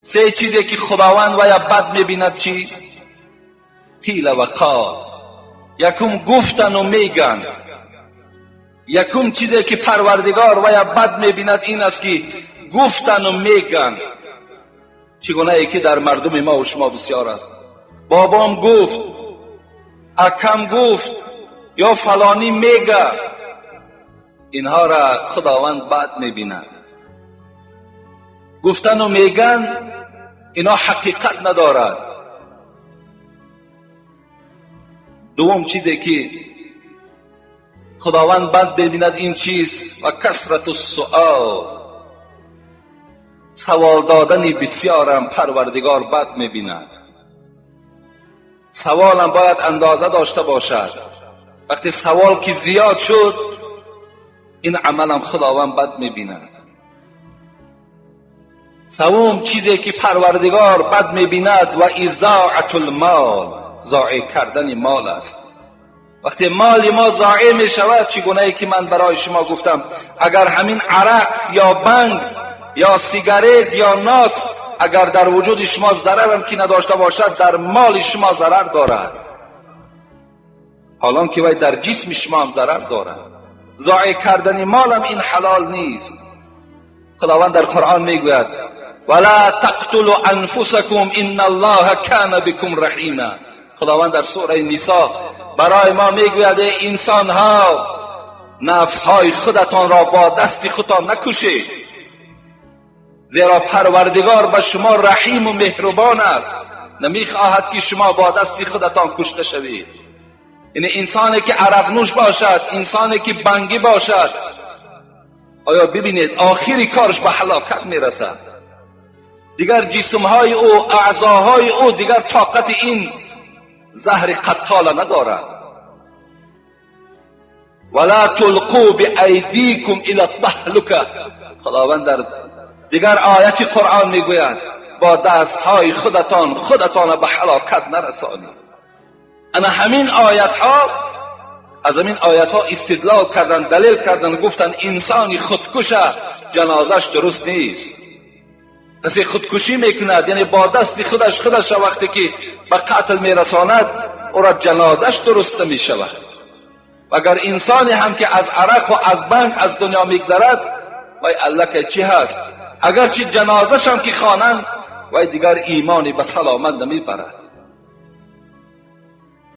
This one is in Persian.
سه چیزی که خداوند و یا بد میبیند چیست؟ قیل و قال. یکم گفتن و میگن. یکم چیزی که پروردگار و یا بد میبیند این است که گفتن و میگن. چگونه ای که در مردم ما و شما بسیار است. بابام گفت، اکم گفت، یا فلانی میگه. اینها را خداوند بد میبیند. گفتن و میگن اینا حقیقت ندارد. دوم چیزی که خداوند بد ببیند این چیز و کثرت السؤال، سوال دادن بسیارم پروردگار بد میبیند. سوالم باید اندازه داشته باشد. وقتی سوال که زیاد شد این عملم خداوند بد میبیند. سوم چیزی که پروردگار بد میبیند و اضاعت المال، ضایع کردن مال است. وقتی مال ما ضایع می شود، چگونه ای که من برای شما گفتم، اگر همین عرق یا بنگ یا سیگارت یا ناس اگر در وجود شما ضرر هم که نداشته باشد، در مال شما ضرر دارد، حالان که وای در جسم شما هم ضرر دارد. ضایع کردن مال هم این حلال نیست. خداوند در قرآن میگوید ولا تقتلوا انفسکم ان الله کان بكم رحیما. خداوند در سوره نساء برای ما میگوید انسان ها، نفس های خودتان را با دست خودتان نکشید، زیرا پروردگار به شما رحیم و مهربان است، نمیخواهد که شما با دست خودتان کشته شوید. یعنی انسانی که عرق نوش باشد، انسانی که بنگی باشد، آیا ببینید آخری کارش به هلاکت میرسد. دیگر جسمهای او، اعضاهای او دیگر طاقت این زهر قتال ندارد. ولا تلقوا بایدیکم الی التهلکه. خداوند در دیگر آیت قرآن میگوید با دستهای خودتان به هلاکت نرسانید. انا همین آیت ها، از همین آیت ها استدلال کردن، دلیل کردن، گفتن انسانی خودکشه جنازش درست نیست. کسی خودکشی میکند یعنی با دست خودش وقتی که به قتل میرساند او را جنازش درست نمیشود. و اگر انسانی هم که از عرق و از بنگ از دنیا میگذرد، وای الله که چی هست، اگر چی جنازش هم که خوانند وای دیگر ایمانی به سلامت نمیبرد.